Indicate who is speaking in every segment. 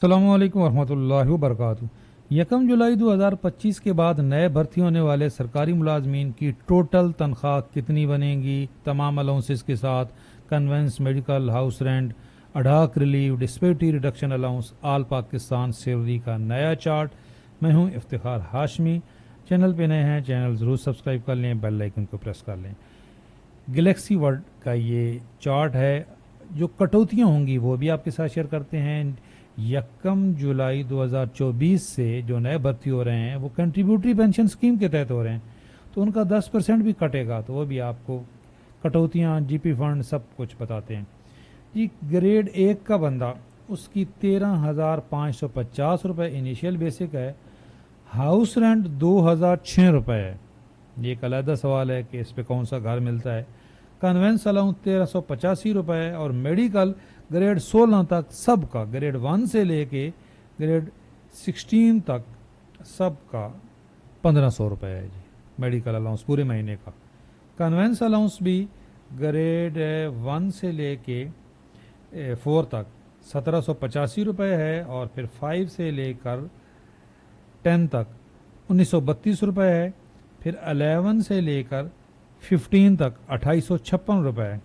Speaker 1: अस्सलामुअलैकुम वरहमतुल्लाहि वबरकातुहू। 1 जुलाई 2025 के बाद नए भर्ती होने वाले सरकारी मुलाजमीन की टोटल तनख्वाह कितनी बनेगी, तमाम अलाउंसेस के साथ, conveyance, medical, house rent, ad hoc relief, disparity reduction allowance, all Pakistan salary का नया चार्ट। मैं हूं इफ्तिखार हाशमी। चैनल पे नए हैं, चैनल ज़रूर सब्सक्राइब कर लें, बेल आइकन को प्रेस कर लें। गैलेक्सी वर्ल्ड का ये चार्ट है। जो कटौतियाँ होंगी वो भी आपके साथ शेयर करते हैं। 1 जुलाई 2024 से जो नए भर्ती हो रहे हैं वो कंट्रीब्यूटरी पेंशन स्कीम के तहत हो रहे हैं, तो उनका 10% भी कटेगा, तो वो भी आपको कटौतियाँ, जीपी फंड सब कुछ बताते हैं जी। ग्रेड 1 का बंदा, उसकी 13,550 रुपये इनिशियल बेसिक है। हाउस रेंट 2,006 रुपये है। ये एक अलग सवाल है कि इस पे कौन सा घर मिलता है। कन्वेंस अलाउंस 1385 रुपये और मेडिकल ग्रेड 16 तक सबका, ग्रेड 1 से लेके ग्रेड 16 तक सबका 1500 रुपये है जी। मेडिकल अलाउंस पूरे महीने का। कन्वेंस अलाउंस भी ग्रेड 1 से लेके 4 तक 1785 रुपये है और फिर 5 से लेकर 10 तक 1932 रुपये है। फिर 11 से लेकर 15 तक 2856 रुपये है।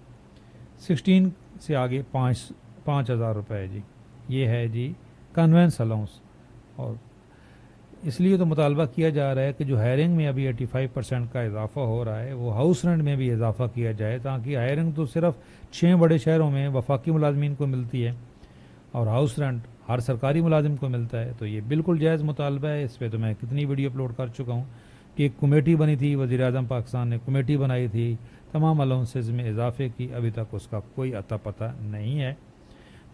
Speaker 1: 16 से आगे 5,000 रुपये है जी। ये है जी कन्वेंस अलाउंस। और इसलिए तो मुतालबा किया जा रहा है कि जो हायरिंग में अभी 85% का इजाफा हो रहा है वो हाउस रेंट में भी इजाफा किया जाए, ताकि हायरिंग तो सिर्फ 6 बड़े शहरों में वफाकी मुलाजमीन को मिलती है और हाउस रेंट हर सरकारी मुलाजिम को मिलता है। तो ये बिल्कुल जायज़ मुतालबा है। इस पर तो मैं कितनी वीडियो अपलोड कर चुका हूँ कि एक कमेटी बनी थी, वज़ीर आज़म पाकिस्तान ने कमेटी बनाई थी तमाम अलाउंसेज में इजाफे की, अभी तक उसका कोई अता पता नहीं है।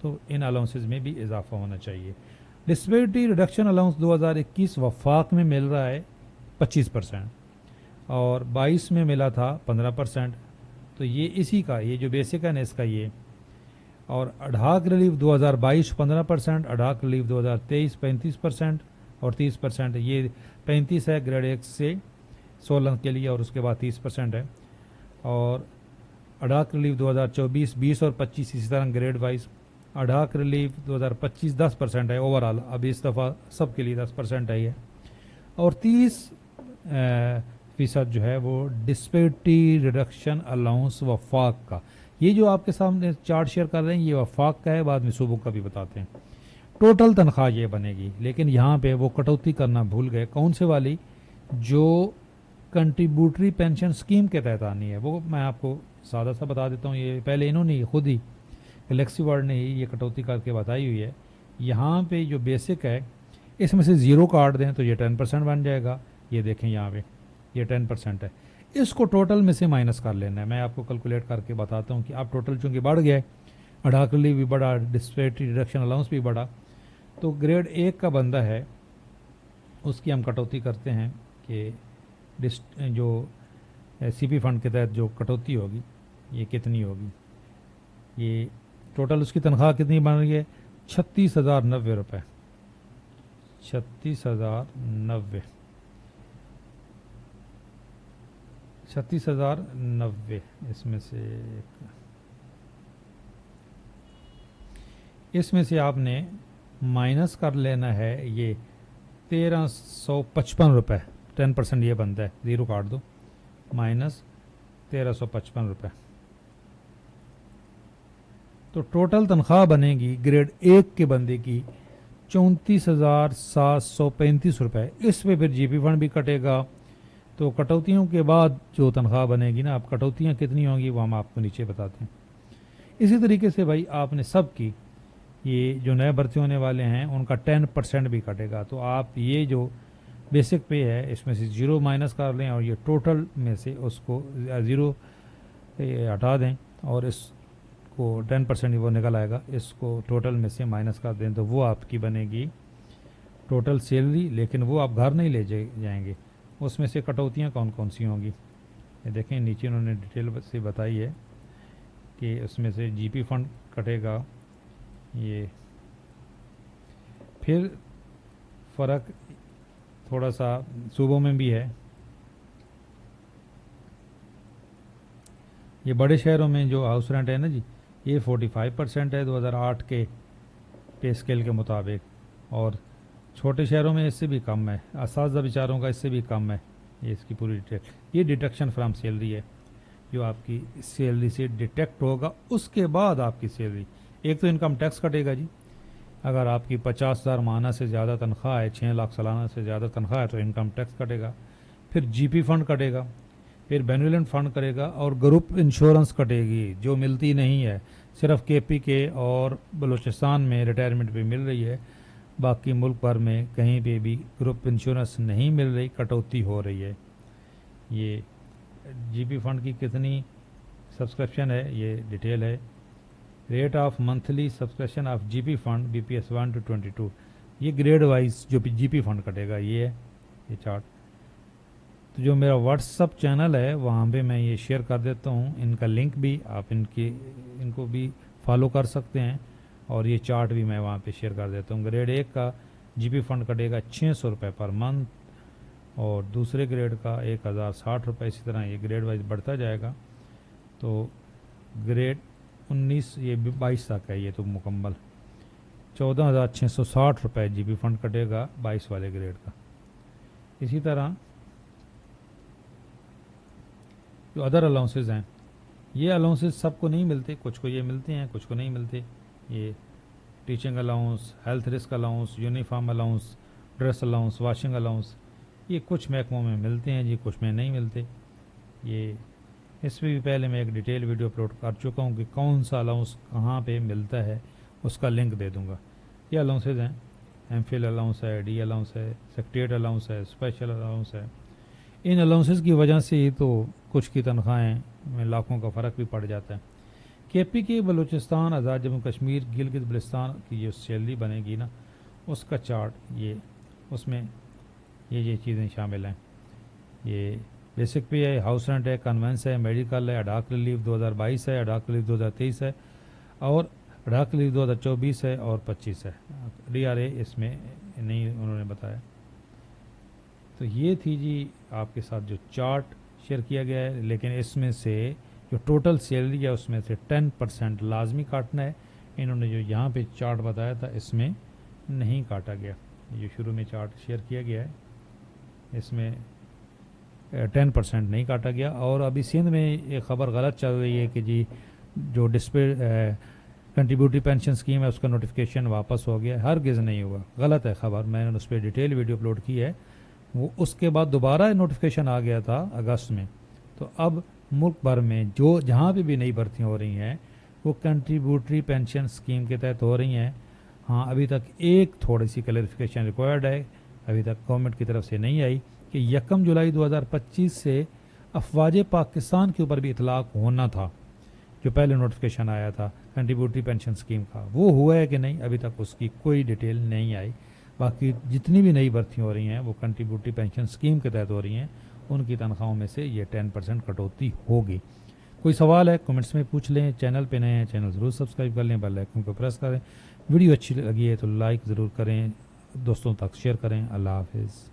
Speaker 1: तो इन अलाउंसेज में भी इजाफा होना चाहिए। डिस्पेरिटी रिडक्शन अलाउंस 2021 वफाक में मिल रहा है 25% और 22 में मिला था 15%। तो ये इसी का, ये जो बेसिक है ना इसका ये। और अडाक रिलीफ 2022 15%, अडाक रिलीफ 2023 35% और 30%। ये 35 है ग्रेड 1 से 16 के लिए और उसके बाद 30% है। और अडाक रिलीफ 2024 20 और 25 इसी तरह ग्रेड वाइज। अडाक रिलीफ 2025 10% है ओवरऑल, अभी इस दफ़ा सब के लिए 10% आई है। और 30% जो है वो डिस्पेरिटी रिडक्शन अलाउंस वफाक का। ये जो आपके सामने चार्ट शेयर कर रहे हैं ये वफाक का है, बाद में सूबों का भी बताते हैं। टोटल तनख्वाह ये बनेगी, लेकिन यहाँ पे वो कटौती करना भूल गए। कौन से वाली? जो कंट्रीब्यूटरी पेंशन स्कीम के तहत आनी है, वो मैं आपको सादा सा बता देता हूँ। ये पहले इन्होंने खुद ही, गैलेक्सी वर्ल्ड ने ही ये कटौती करके बताई हुई है। यहाँ पे जो बेसिक है इसमें से 0 काट दें तो ये 10% बन जाएगा। ये देखें यहाँ पे ये 10% है। इसको टोटल में से माइनस कर लेना है। मैं आपको कैलकुलेट करके बताता हूँ कि अब टोटल चूँकि बढ़ गया है, अडाक रिलीफ भी बढ़ा, डिस्पेरिटी रिडक्शन अलाउंस भी बढ़ा, तो ग्रेड 1 का बंदा है उसकी हम कटौती करते हैं कि जो सीपी फंड के तहत जो कटौती होगी ये कितनी होगी। ये टोटल उसकी तनख्वाह कितनी बन रही है? 36,090 रुपये। 36,090, 36,090 इसमें से आपने माइनस कर लेना है ये 1,355 रुपये। 10% ये बनता है, 0 काट दो, माइनस 1,355 रुपये। तो टोटल तनख्वाह बनेगी ग्रेड 1 के बंदे की 34,735 रुपये। इस पे फिर जीपी फंड भी कटेगा। तो कटौतियों के बाद जो तनख्वाह बनेगी ना, अब कटौतियाँ कितनी होंगी वो हम आपको नीचे बताते हैं। इसी तरीके से भाई आपने सब की, ये जो नए भर्ती होने वाले हैं उनका 10% भी कटेगा। तो आप ये जो बेसिक पे है इसमें से 0 माइनस कर लें और ये टोटल में से उसको 0 हटा दें और इसको 10% वो निकल आएगा, इसको टोटल में से माइनस कर दें तो वो आपकी बनेगी टोटल सैलरी। लेकिन वो आप घर नहीं ले जाएंगे, उसमें से कटौतियाँ कौन कौन सी होंगी ये देखें। नीचे उन्होंने डिटेल से बताई है कि उसमें से जीपी फंड कटेगा। ये फिर फ़र्क थोड़ा सा सूबों में भी है। ये बड़े शहरों में जो हाउस रेंट है ना जी, ये 45% है 2008 के पे स्केल के मुताबिक। और छोटे शहरों में इससे भी कम है, असाज़ा बेचारों का इससे भी कम है। ये इसकी पूरी डिटेल, ये डिडक्शन फ्रॉम सैलरी है जो आपकी सैलरी से डिटेक्ट होगा, उसके बाद आपकी सैलरी। एक तो इनकम टैक्स कटेगा जी, अगर आपकी 50,000 माहाना से ज़्यादा तनख्वाह है, 6 लाख सालाना से ज़्यादा तनख्वाह है तो इनकम टैक्स कटेगा। फिर जीपी फंड कटेगा, फिर बेनिवोलेंट फंड कटेगा, और ग्रुप इंश्योरेंस कटेगी जो मिलती नहीं है, सिर्फ केपी के और बलूचिस्तान में रिटायरमेंट पे मिल रही है, बाकी मुल्क भर में कहीं पे भी ग्रुप इंश्योरेंस नहीं मिल रही, कटौती हो रही है। ये जीपी फंड की कितनी सब्सक्रिप्शन है ये डिटेल है। Rate of monthly subscription of GP fund BPS 1 to 22, ये ग्रेड वाइज जो जीपी फंड कटेगा ये है ये चार्ट। तो जो मेरा व्हाट्सअप चैनल है वहाँ पे मैं ये शेयर कर देता हूँ, इनका लिंक भी आप इनको भी फॉलो कर सकते हैं, और ये चार्ट भी मैं वहाँ पे शेयर कर देता हूँ। ग्रेड 1 का जीपी फंड कटेगा 600 रुपये पर मंथ, और दूसरे ग्रेड का 1060 रुपये, इसी तरह ये ग्रेड वाइज बढ़ता जाएगा। तो ग्रेड 19 ये 22 तक है, ये तो मुकम्मल 14,660 रुपये जीपी फंड कटेगा 22 वाले ग्रेड का। इसी तरह जो अदर अलाउंसेस हैं, ये अलाउंसेस सबको नहीं मिलते, कुछ को ये मिलते हैं, कुछ को नहीं मिलते। ये teaching allowance, health risk allowance, uniform allowance, dress allowance, washing allowance, ये कुछ महकमों में मिलते हैं जी, कुछ में नहीं मिलते। ये इसमें भी पहले मैं एक डिटेल वीडियो अपलोड कर चुका हूँ कि कौन सा अलाउंस कहाँ पे मिलता है, उसका लिंक दे दूँगा। ये अलाउंसेज हैं, एमफिल अलाउंस है, डी अलाउंस है, सेक्रेटरीट अलाउंस है, स्पेशल अलाउंस है। इन अलाउंसेस की वजह से ही तो कुछ की तनख्वाहें में लाखों का फ़र्क भी पड़ जाता है। केपी के बलूचिस्तान, आज़ाद जम्मू कश्मीर, गिलगित बल्तिस्तान की जो सैलरी बनेगी ना, उसका चार्ट ये, उसमें ये चीज़ें शामिल हैं। ये बेसिक पे है, हाउस रेंट है, कन्वेंस है, मेडिकल है, अडाक रिलीफ 2022 है, अडाक रिलीफ 2023 है, और अडाक रिलीफ 2024 है और 25 है। डीआरए इसमें नहीं उन्होंने बताया। तो ये थी जी आपके साथ जो चार्ट शेयर किया गया है, लेकिन इसमें से जो टोटल सैलरी है उसमें से 10% लाजमी काटना है। इन्होंने जो यहाँ पे चार्ट बताया था इसमें नहीं काटा गया, ये शुरू में चार्ट शेयर किया गया है इसमें 10% नहीं काटा गया। और अभी सिंध में एक ख़बर गलत चल रही है कि जी जो कंट्रीब्यूटरी पेंशन स्कीम है उसका नोटिफिकेशन वापस हो गया। हरगिज़ नहीं हुआ, गलत है ख़बर, मैंने उस पर डिटेल वीडियो अपलोड की है। वो उसके बाद दोबारा नोटिफिकेशन आ गया था अगस्त में। तो अब मुल्क भर में जो जहाँ पे भी नई भर्तियाँ हो रही हैं वो कंट्रीब्यूटरी पेंशन स्कीम के तहत हो रही हैं। हाँ, अभी तक एक थोड़ी सी क्लैरिफिकेशन रिक्वायर्ड है, अभी तक गवर्नमेंट की तरफ से नहीं आई कि 1 जुलाई 2025 से अफवाज पाकिस्तान के ऊपर भी इतलाक होना था। जो पहले नोटिफिकेशन आया था कंट्रीब्यूटरी पेंशन स्कीम का, वो हुआ है कि नहीं अभी तक उसकी कोई डिटेल नहीं आई। बाकी जितनी भी नई भर्तियाँ हो रही हैं वो कंट्रीब्यूटरी पेंशन स्कीम के तहत हो रही हैं, उनकी तनख्वाहों में से ये 10% कटौती होगी। कोई सवाल है कमेंट्स में पूछ लें। चैनल पे नए हैं, चैनल ज़रूर सब्सक्राइब कर लें, बेल आइकन को प्रेस करें। वीडियो अच्छी लगी है तो लाइक ज़रूर करें, दोस्तों तक शेयर करें। अल्लाह हाफिज़।